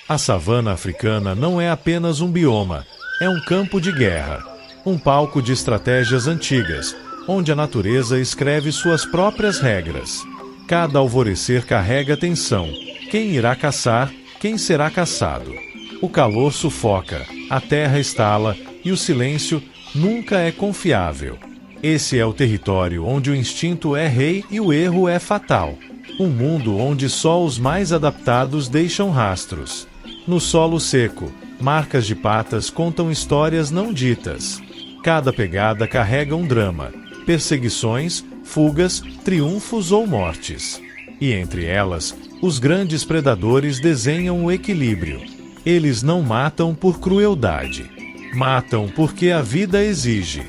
A savana africana não é apenas um bioma, é um campo de guerra, um palco de estratégias antigas, onde a natureza escreve suas próprias regras. Cada alvorecer carrega tensão. Quem irá caçar, quem será caçado? O calor sufoca, a terra estala e o silêncio nunca é confiável. Esse é o território onde o instinto é rei e o erro é fatal. Um mundo onde só os mais adaptados deixam rastros. No solo seco, marcas de patas contam histórias não ditas. Cada pegada carrega um drama, perseguições, fugas, triunfos ou mortes. E entre elas, os grandes predadores desenham o equilíbrio. Eles não matam por crueldade. Matam porque a vida exige.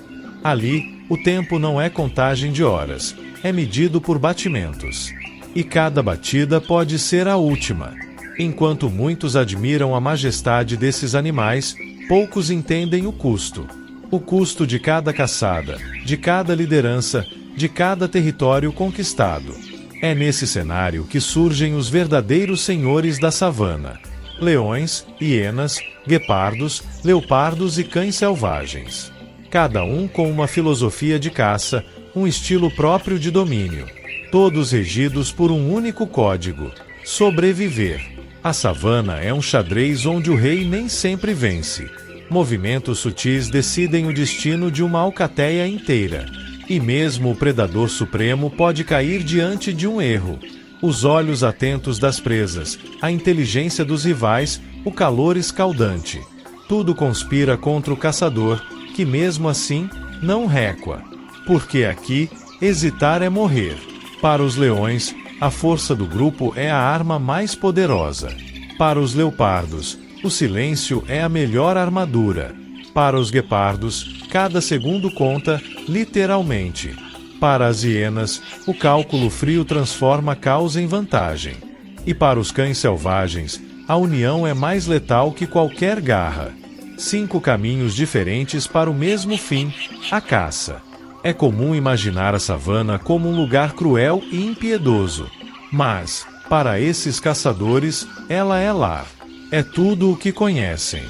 Ali, o tempo não é contagem de horas, é medido por batimentos. E cada batida pode ser a última. Enquanto muitos admiram a majestade desses animais, poucos entendem o custo. O custo de cada caçada, de cada liderança, de cada território conquistado. É nesse cenário que surgem os verdadeiros senhores da savana. Leões, hienas, guepardos, leopardos e cães selvagens. Cada um com uma filosofia de caça, um estilo próprio de domínio. Todos regidos por um único código: sobreviver. A savana é um xadrez onde o rei nem sempre vence. Movimentos sutis decidem o destino de uma alcateia inteira. E mesmo o predador supremo pode cair diante de um erro. Os olhos atentos das presas, a inteligência dos rivais, o calor escaldante. Tudo conspira contra o caçador, que mesmo assim não recua. Porque aqui, hesitar é morrer. Para os leões, a força do grupo é a arma mais poderosa. Para os leopardos, o silêncio é a melhor armadura. Para os guepardos, cada segundo conta, literalmente. Para as hienas, o cálculo frio transforma causa em vantagem. E para os cães selvagens, a união é mais letal que qualquer garra. 5 caminhos diferentes para o mesmo fim, a caça. É comum imaginar a savana como um lugar cruel e impiedoso. Mas, para esses caçadores, ela é lar. É tudo o que conhecem.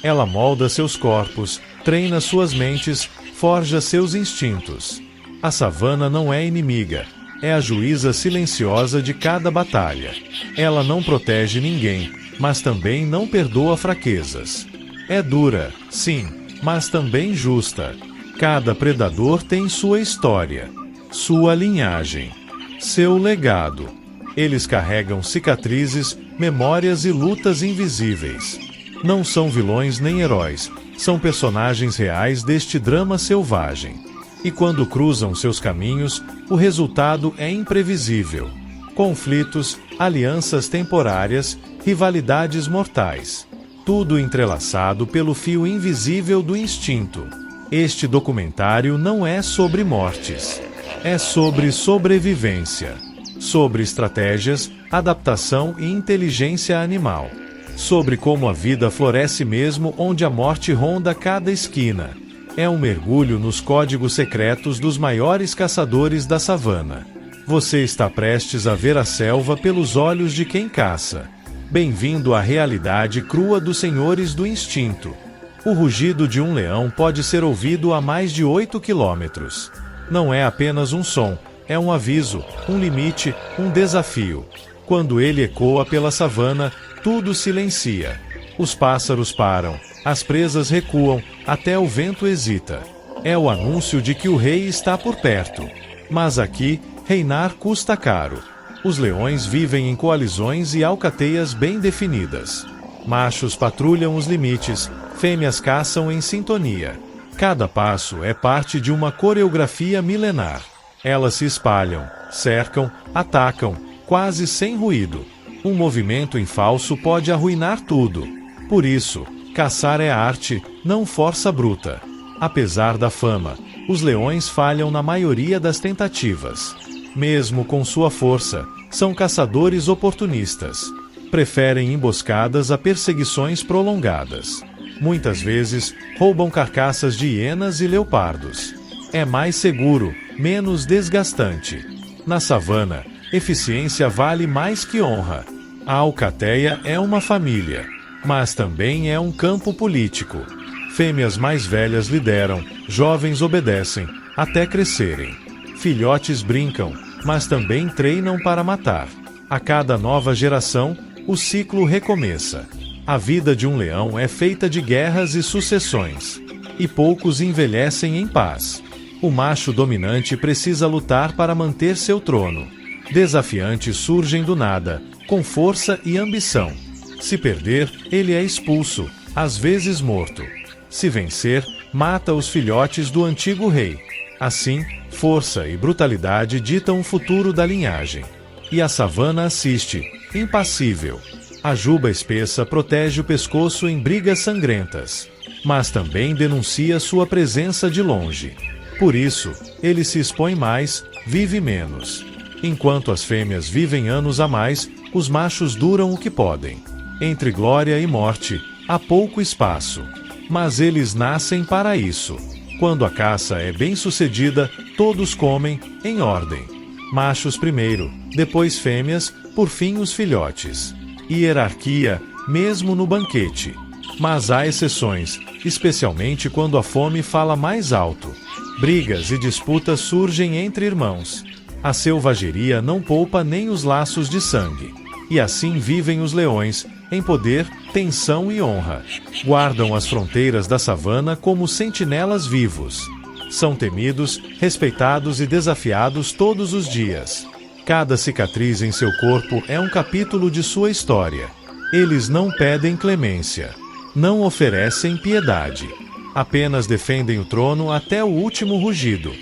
Ela molda seus corpos, treina suas mentes, forja seus instintos. A savana não é inimiga, é a juíza silenciosa de cada batalha. Ela não protege ninguém, mas também não perdoa fraquezas. É dura, sim, mas também justa. Cada predador tem sua história, sua linhagem, seu legado. Eles carregam cicatrizes, memórias e lutas invisíveis. Não são vilões nem heróis, são personagens reais deste drama selvagem. E quando cruzam seus caminhos, o resultado é imprevisível. Conflitos, alianças temporárias, rivalidades mortais. Tudo entrelaçado pelo fio invisível do instinto. Este documentário não é sobre mortes. É sobre sobrevivência. Sobre estratégias, adaptação e inteligência animal. Sobre como a vida floresce mesmo onde a morte ronda cada esquina. É um mergulho nos códigos secretos dos maiores caçadores da savana. Você está prestes a ver a selva pelos olhos de quem caça. Bem-vindo à realidade crua dos senhores do instinto. O rugido de um leão pode ser ouvido a mais de 8 quilômetros. Não é apenas um som, é um aviso, um limite, um desafio. Quando ele ecoa pela savana, tudo silencia. Os pássaros param, as presas recuam, até o vento hesita. É o anúncio de que o rei está por perto. Mas aqui, reinar custa caro. Os leões vivem em coalizões e alcateias bem definidas. Machos patrulham os limites, fêmeas caçam em sintonia. Cada passo é parte de uma coreografia milenar. Elas se espalham, cercam, atacam, quase sem ruído. Um movimento em falso pode arruinar tudo. Por isso, caçar é arte, não força bruta. Apesar da fama, os leões falham na maioria das tentativas. Mesmo com sua força, são caçadores oportunistas. Preferem emboscadas a perseguições prolongadas. Muitas vezes, roubam carcaças de hienas e leopardos. É mais seguro, menos desgastante. Na savana, eficiência vale mais que honra. A alcateia é uma família, mas também é um campo político. Fêmeas mais velhas lideram, jovens obedecem, até crescerem. Filhotes brincam, mas também treinam para matar. A cada nova geração, o ciclo recomeça. A vida de um leão é feita de guerras e sucessões. E poucos envelhecem em paz. O macho dominante precisa lutar para manter seu trono. Desafiantes surgem do nada, com força e ambição. Se perder, ele é expulso, às vezes morto. Se vencer, mata os filhotes do antigo rei. Assim, força e brutalidade ditam o futuro da linhagem. E a savana assiste, impassível. A juba espessa protege o pescoço em brigas sangrentas, mas também denuncia sua presença de longe. Por isso, ele se expõe mais, vive menos. Enquanto as fêmeas vivem anos a mais, os machos duram o que podem. Entre glória e morte, há pouco espaço. Mas eles nascem para isso. Quando a caça é bem-sucedida, todos comem, em ordem. Machos primeiro, depois fêmeas, por fim os filhotes. Hierarquia, mesmo no banquete. Mas há exceções, especialmente quando a fome fala mais alto. Brigas e disputas surgem entre irmãos. A selvageria não poupa nem os laços de sangue. E assim vivem os leões, em poder, tensão e honra. Guardam as fronteiras da savana como sentinelas vivos. São temidos, respeitados e desafiados todos os dias. Cada cicatriz em seu corpo é um capítulo de sua história. Eles não pedem clemência. Não oferecem piedade. Apenas defendem o trono até o último rugido.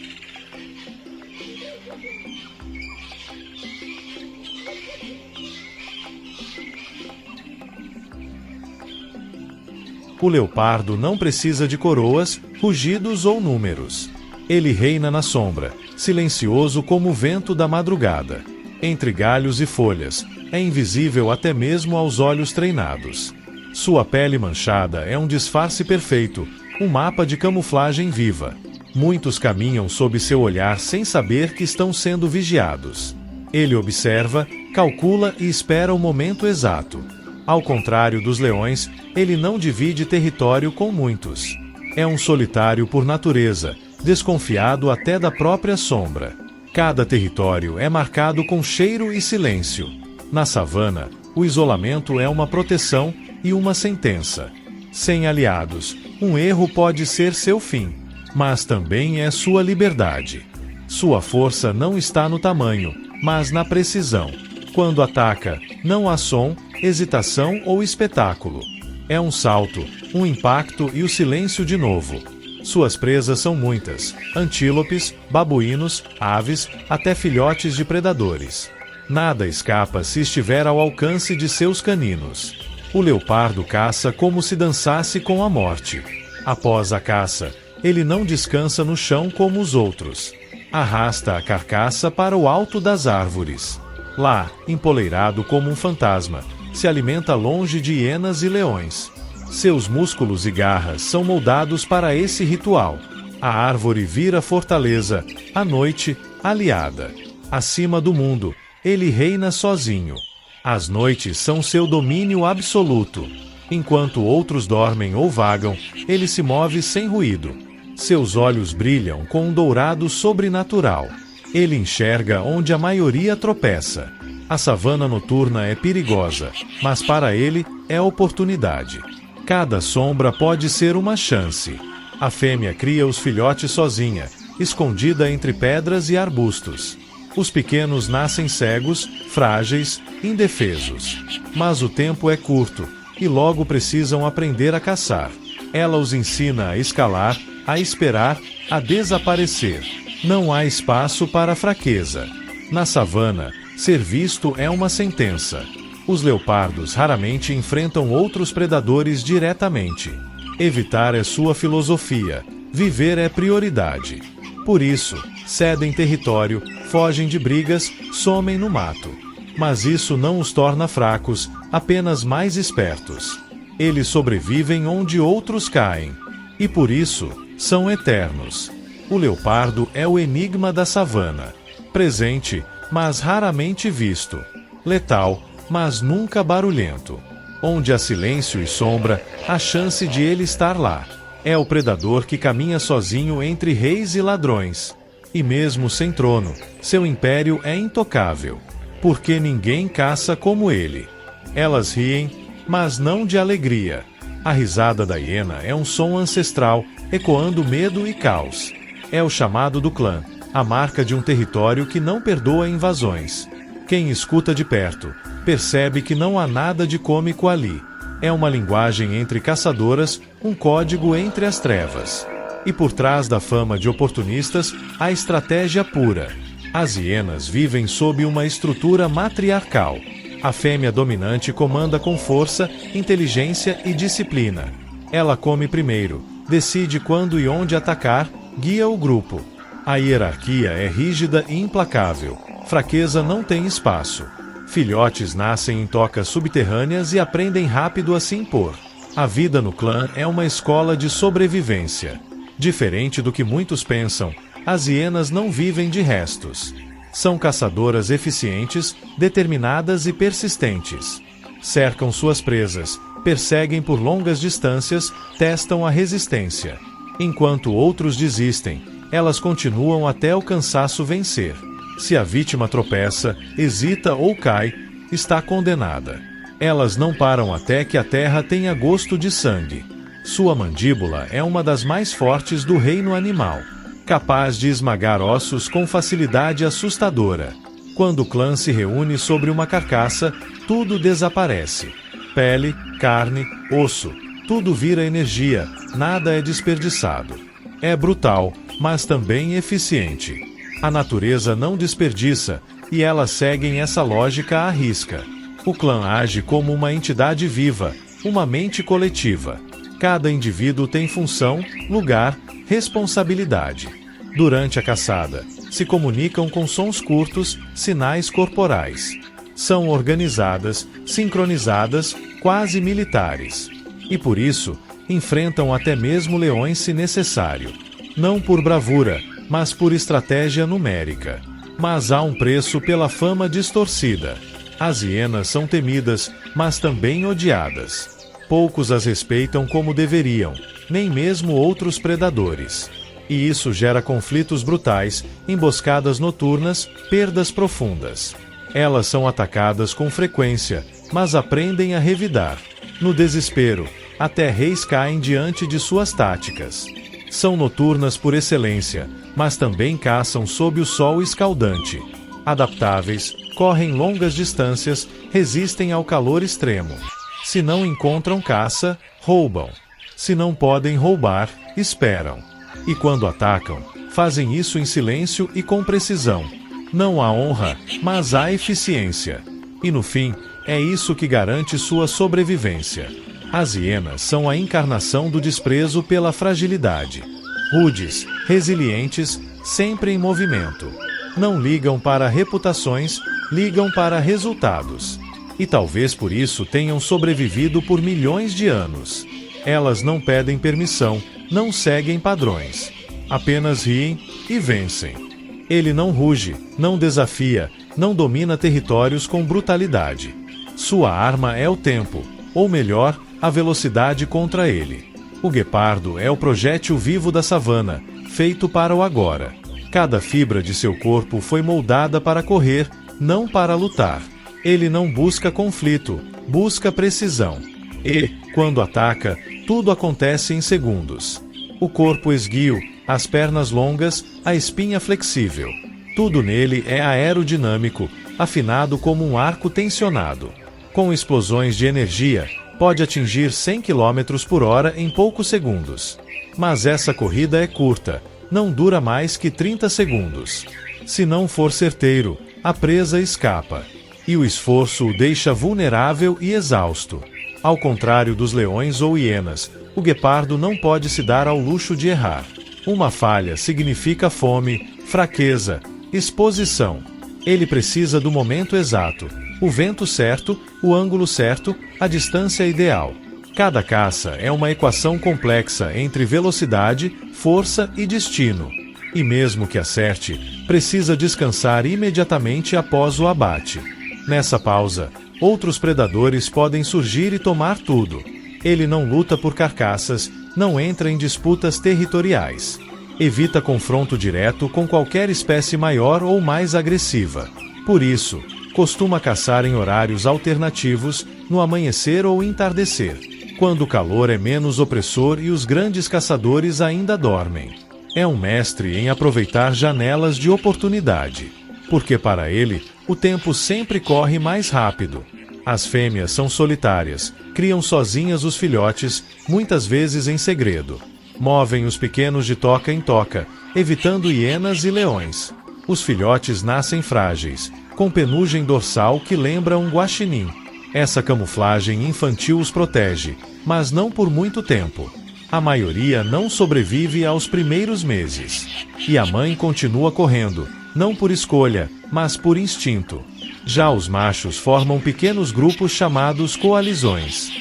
O leopardo não precisa de coroas, rugidos ou números. Ele reina na sombra, silencioso como o vento da madrugada. Entre galhos e folhas, é invisível até mesmo aos olhos treinados. Sua pele manchada é um disfarce perfeito, um mapa de camuflagem viva. Muitos caminham sob seu olhar sem saber que estão sendo vigiados. Ele observa, calcula e espera o momento exato. Ao contrário dos leões, ele não divide território com muitos. É um solitário por natureza, desconfiado até da própria sombra. Cada território é marcado com cheiro e silêncio. Na savana, o isolamento é uma proteção e uma sentença. Sem aliados, um erro pode ser seu fim, mas também é sua liberdade. Sua força não está no tamanho, mas na precisão. Quando ataca, não há som, hesitação ou espetáculo. É um salto, um impacto e o silêncio de novo. Suas presas são muitas: antílopes, babuínos, aves, até filhotes de predadores. Nada escapa se estiver ao alcance de seus caninos. O leopardo caça como se dançasse com a morte. Após a caça, ele não descansa no chão como os outros. Arrasta a carcaça para o alto das árvores. Lá, empoleirado como um fantasma, se alimenta longe de hienas e leões. Seus músculos e garras são moldados para esse ritual. A árvore vira fortaleza, a noite, aliada. Acima do mundo, ele reina sozinho. As noites são seu domínio absoluto. Enquanto outros dormem ou vagam, ele se move sem ruído. Seus olhos brilham com um dourado sobrenatural. Ele enxerga onde a maioria tropeça. A savana noturna é perigosa, mas para ele é oportunidade. Cada sombra pode ser uma chance. A fêmea cria os filhotes sozinha, escondida entre pedras e arbustos. Os pequenos nascem cegos, frágeis, indefesos. Mas o tempo é curto, e logo precisam aprender a caçar. Ela os ensina a escalar, a esperar, a desaparecer. Não há espaço para fraqueza. Na savana, ser visto é uma sentença. Os leopardos raramente enfrentam outros predadores diretamente. Evitar é sua filosofia. Viver é prioridade. Por isso, cedem território, fogem de brigas, somem no mato. Mas isso não os torna fracos, apenas mais espertos. Eles sobrevivem onde outros caem. E por isso, são eternos. O leopardo é o enigma da savana. Presente, mas raramente visto. Letal, mas nunca barulhento. Onde há silêncio e sombra, há chance de ele estar lá. É o predador que caminha sozinho entre reis e ladrões. E mesmo sem trono, seu império é intocável, porque ninguém caça como ele. Elas riem, mas não de alegria. A risada da hiena é um som ancestral, ecoando medo e caos. É o chamado do clã, a marca de um território que não perdoa invasões. Quem escuta de perto, percebe que não há nada de cômico ali. É uma linguagem entre caçadoras, um código entre as trevas. E por trás da fama de oportunistas, a estratégia pura. As hienas vivem sob uma estrutura matriarcal. A fêmea dominante comanda com força, inteligência e disciplina. Ela come primeiro, decide quando e onde atacar, guia o grupo. A hierarquia é rígida e implacável. Fraqueza não tem espaço. Filhotes nascem em tocas subterrâneas e aprendem rápido a se impor. A vida no clã é uma escola de sobrevivência. Diferente do que muitos pensam, as hienas não vivem de restos. São caçadoras eficientes, determinadas e persistentes. Cercam suas presas, perseguem por longas distâncias, testam a resistência. Enquanto outros desistem, elas continuam até o cansaço vencer. Se a vítima tropeça, hesita ou cai, está condenada. Elas não param até que a terra tenha gosto de sangue. Sua mandíbula é uma das mais fortes do reino animal, capaz de esmagar ossos com facilidade assustadora. Quando o clã se reúne sobre uma carcaça, tudo desaparece. Pele, carne, osso, tudo vira energia, nada é desperdiçado. É brutal, mas também eficiente. A natureza não desperdiça, e elas seguem essa lógica à risca. O clã age como uma entidade viva, uma mente coletiva. Cada indivíduo tem função, lugar, responsabilidade. Durante a caçada, se comunicam com sons curtos, sinais corporais. São organizadas, sincronizadas, quase militares. E por isso, enfrentam até mesmo leões se necessário. Não por bravura, mas por estratégia numérica. Mas há um preço pela fama distorcida. As hienas são temidas, mas também odiadas. Poucos as respeitam como deveriam, nem mesmo outros predadores. E isso gera conflitos brutais, emboscadas noturnas, perdas profundas. Elas são atacadas com frequência, mas aprendem a revidar. No desespero, até reis caem diante de suas táticas. São noturnas por excelência, mas também caçam sob o sol escaldante. Adaptáveis, correm longas distâncias, resistem ao calor extremo. Se não encontram caça, roubam. Se não podem roubar, esperam. E quando atacam, fazem isso em silêncio e com precisão. Não há honra, mas há eficiência. E no fim, é isso que garante sua sobrevivência. As hienas são a encarnação do desprezo pela fragilidade. Rudes, resilientes, sempre em movimento. Não ligam para reputações, ligam para resultados. E talvez por isso tenham sobrevivido por milhões de anos. Elas não pedem permissão, não seguem padrões. Apenas riem e vencem. Ele não ruge, não desafia, não domina territórios com brutalidade. Sua arma é o tempo, ou melhor, a velocidade contra ele. O guepardo é o projétil vivo da savana, feito para o agora. Cada fibra de seu corpo foi moldada para correr, não para lutar. Ele não busca conflito, busca precisão. E, quando ataca, tudo acontece em segundos. O corpo esguio, as pernas longas, a espinha flexível. Tudo nele é aerodinâmico, afinado como um arco tensionado. Com explosões de energia, pode atingir 100 km por hora em poucos segundos. Mas essa corrida é curta, não dura mais que 30 segundos. Se não for certeiro, a presa escapa. E o esforço o deixa vulnerável e exausto. Ao contrário dos leões ou hienas, o guepardo não pode se dar ao luxo de errar. Uma falha significa fome, fraqueza, exposição. Ele precisa do momento exato, o vento certo, o ângulo certo, a distância ideal. Cada caça é uma equação complexa entre velocidade, força e destino. E mesmo que acerte, precisa descansar imediatamente após o abate. Nessa pausa, Outros predadores podem surgir e tomar tudo. Ele não luta por carcaças, não entra em disputas territoriais. Evita confronto direto com qualquer espécie maior ou mais agressiva. Por isso, costuma caçar em horários alternativos, no amanhecer ou entardecer, quando o calor é menos opressor e os grandes caçadores ainda dormem. É um mestre em aproveitar janelas de oportunidade, porque para ele, o tempo sempre corre mais rápido. As fêmeas são solitárias, criam sozinhas os filhotes, muitas vezes em segredo. Movem os pequenos de toca em toca, evitando hienas e leões. Os filhotes nascem frágeis, com penugem dorsal que lembra um guaxinim. Essa camuflagem infantil os protege, mas não por muito tempo. A maioria não sobrevive aos primeiros meses. E a mãe continua correndo, não por escolha, mas por instinto. Já os machos formam pequenos grupos chamados coalizões.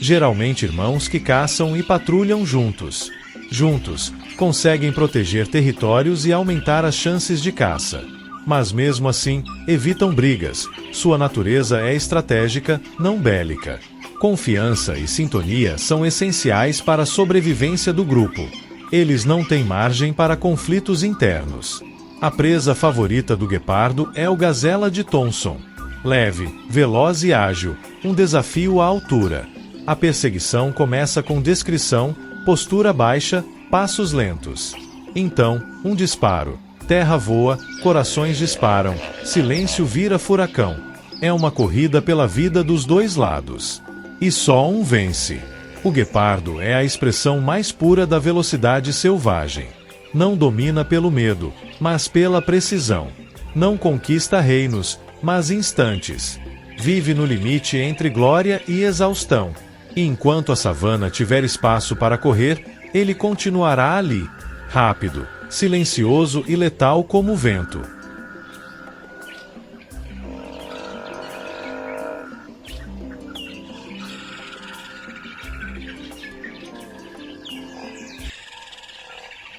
Geralmente irmãos que caçam e patrulham juntos. Juntos, conseguem proteger territórios e aumentar as chances de caça. Mas mesmo assim, evitam brigas. Sua natureza é estratégica, não bélica. Confiança e sintonia são essenciais para a sobrevivência do grupo. Eles não têm margem para conflitos internos. A presa favorita do guepardo é o gazela de Thomson. Leve, veloz e ágil, um desafio à altura. A perseguição começa com descrição, postura baixa, passos lentos. Então, um disparo. Terra voa, corações disparam, silêncio vira furacão. É uma corrida pela vida dos dois lados. E só um vence. O guepardo é a expressão mais pura da velocidade selvagem. Não domina pelo medo, mas pela precisão. Não conquista reinos, mas instantes. Vive no limite entre glória e exaustão. E enquanto a savana tiver espaço para correr, ele continuará ali, rápido, silencioso e letal como o vento.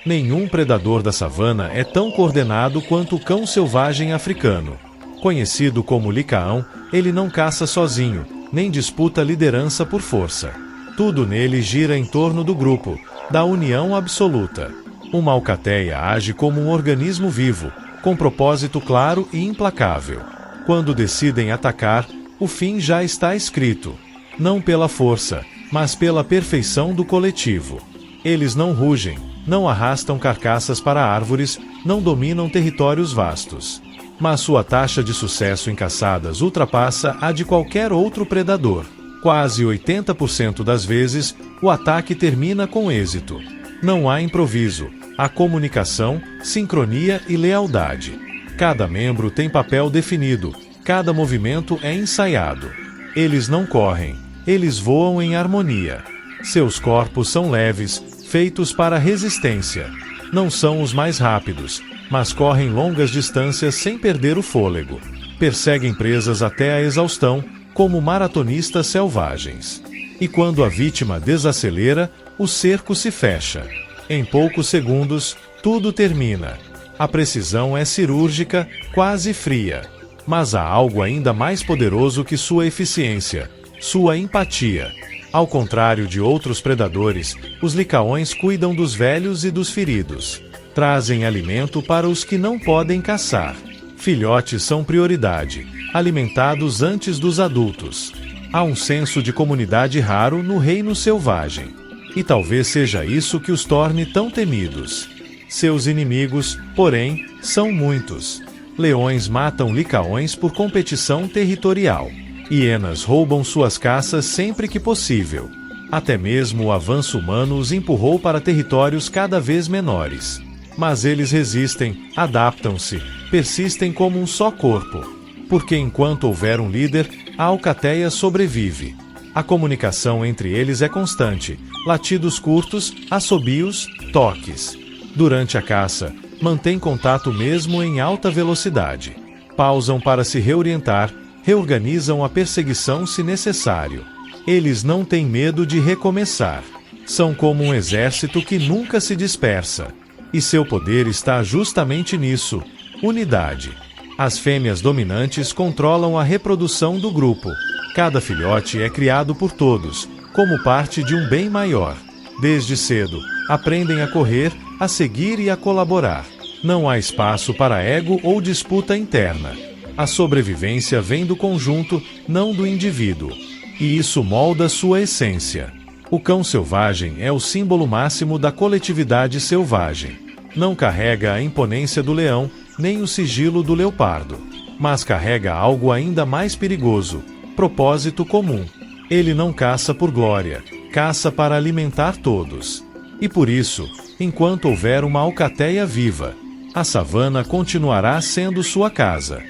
Nenhum predador da savana é tão coordenado quanto o cão selvagem africano. Conhecido como licaão, ele não caça sozinho, nem disputa liderança por força. Tudo nele gira em torno do grupo, da união absoluta. Uma alcateia age como um organismo vivo, com propósito claro e implacável. Quando decidem atacar, o fim já está escrito. Não pela força, mas pela perfeição do coletivo. Eles não rugem, não arrastam carcaças para árvores, não dominam territórios vastos. Mas sua taxa de sucesso em caçadas ultrapassa a de qualquer outro predador. Quase 80% das vezes, o ataque termina com êxito. Não há improviso, há comunicação, sincronia e lealdade. Cada membro tem papel definido, cada movimento é ensaiado. Eles não correm, eles voam em harmonia. Seus corpos são leves, feitos para resistência. Não são os mais rápidos, mas correm longas distâncias sem perder o fôlego. Perseguem presas até a exaustão, como maratonistas selvagens. E quando a vítima desacelera, o cerco se fecha. Em poucos segundos, tudo termina. A precisão é cirúrgica, quase fria. Mas há algo ainda mais poderoso que sua eficiência: sua empatia. Ao contrário de outros predadores, os licaões cuidam dos velhos e dos feridos. Trazem alimento para os que não podem caçar. Filhotes são prioridade, alimentados antes dos adultos. Há um senso de comunidade raro no reino selvagem. E talvez seja isso que os torne tão temidos. Seus inimigos, porém, são muitos. Leões matam licaões por competição territorial. Hienas roubam suas caças sempre que possível. Até mesmo o avanço humano os empurrou para territórios cada vez menores. Mas eles resistem, adaptam-se, persistem como um só corpo. Porque enquanto houver um líder, a alcateia sobrevive. A comunicação entre eles é constante, latidos curtos, assobios, toques. Durante a caça, mantém contato mesmo em alta velocidade. Pausam para se reorientar, reorganizam a perseguição se necessário. Eles não têm medo de recomeçar. São como um exército que nunca se dispersa. E seu poder está justamente nisso: unidade. As fêmeas dominantes controlam a reprodução do grupo. Cada filhote é criado por todos, como parte de um bem maior. Desde cedo, aprendem a correr, a seguir e a colaborar. Não há espaço para ego ou disputa interna. A sobrevivência vem do conjunto, não do indivíduo. E isso molda sua essência. O cão selvagem é o símbolo máximo da coletividade selvagem. Não carrega a imponência do leão, nem o sigilo do leopardo. Mas carrega algo ainda mais perigoso: propósito comum. Ele não caça por glória, caça para alimentar todos. E por isso, enquanto houver uma alcateia viva, a savana continuará sendo sua casa.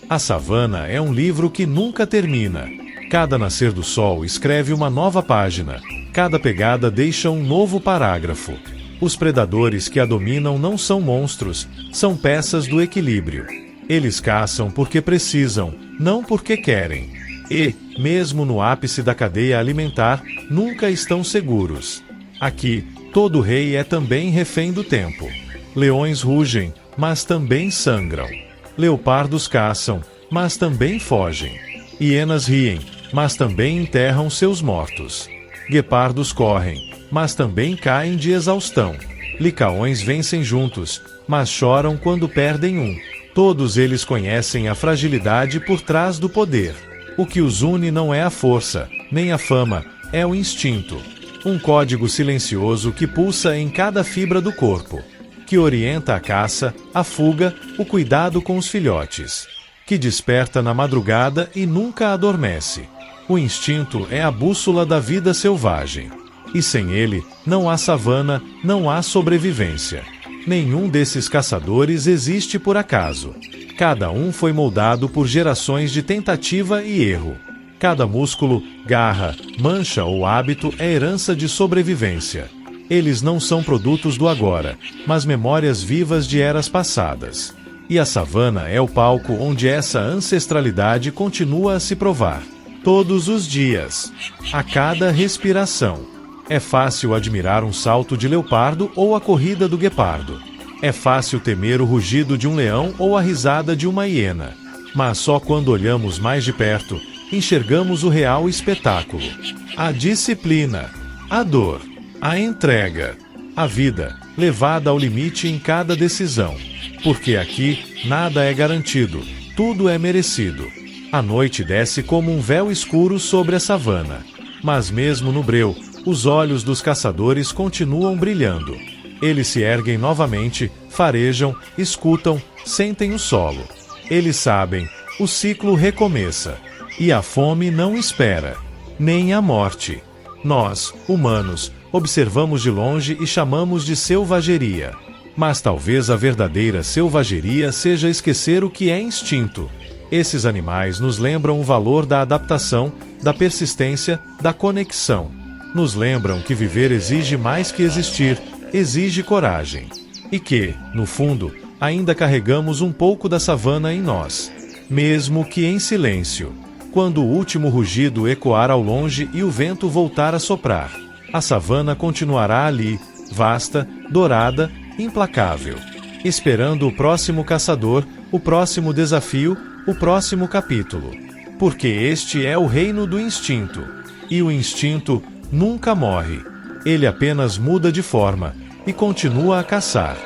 A savana é um livro que nunca termina. Cada nascer do sol escreve uma nova página. Cada pegada deixa um novo parágrafo. Os predadores que a dominam não são monstros, são peças do equilíbrio. Eles caçam porque precisam, não porque querem. E, mesmo no ápice da cadeia alimentar, nunca estão seguros. Aqui, todo rei é também refém do tempo. Leões rugem, mas também sangram. Leopardos caçam, mas também fogem. Hienas riem, mas também enterram seus mortos. Guepardos correm, mas também caem de exaustão. Licaões vencem juntos, mas choram quando perdem um. Todos eles conhecem a fragilidade por trás do poder. O que os une não é a força, nem a fama, é o instinto. Um código silencioso que pulsa em cada fibra do corpo, que orienta a caça, a fuga, o cuidado com os filhotes, que desperta na madrugada e nunca adormece. O instinto é a bússola da vida selvagem. E sem ele, não há savana, não há sobrevivência. Nenhum desses caçadores existe por acaso. Cada um foi moldado por gerações de tentativa e erro. Cada músculo, garra, mancha ou hábito é herança de sobrevivência. Eles não são produtos do agora, mas memórias vivas de eras passadas. E a savana é o palco onde essa ancestralidade continua a se provar. Todos os dias, a cada respiração. É fácil admirar um salto de leopardo ou a corrida do guepardo. É fácil temer o rugido de um leão ou a risada de uma hiena. Mas só quando olhamos mais de perto, enxergamos o real espetáculo. A disciplina, a dor, a entrega, a vida, levada ao limite em cada decisão. Porque aqui, nada é garantido, tudo é merecido. A noite desce como um véu escuro sobre a savana. Mas mesmo no breu, os olhos dos caçadores continuam brilhando. Eles se erguem novamente, farejam, escutam, sentem o solo. Eles sabem, o ciclo recomeça. E a fome não espera, nem a morte. Nós, humanos, observamos de longe e chamamos de selvageria. Mas talvez a verdadeira selvageria seja esquecer o que é instinto. Esses animais nos lembram o valor da adaptação, da persistência, da conexão. Nos lembram que viver exige mais que existir, exige coragem. E que, no fundo, ainda carregamos um pouco da savana em nós. Mesmo que em silêncio. Quando o último rugido ecoar ao longe e o vento voltar a soprar, a savana continuará ali, vasta, dourada, implacável, esperando o próximo caçador, o próximo desafio, o próximo capítulo. Porque este é o reino do instinto. E o instinto nunca morre. Ele apenas muda de forma e continua a caçar.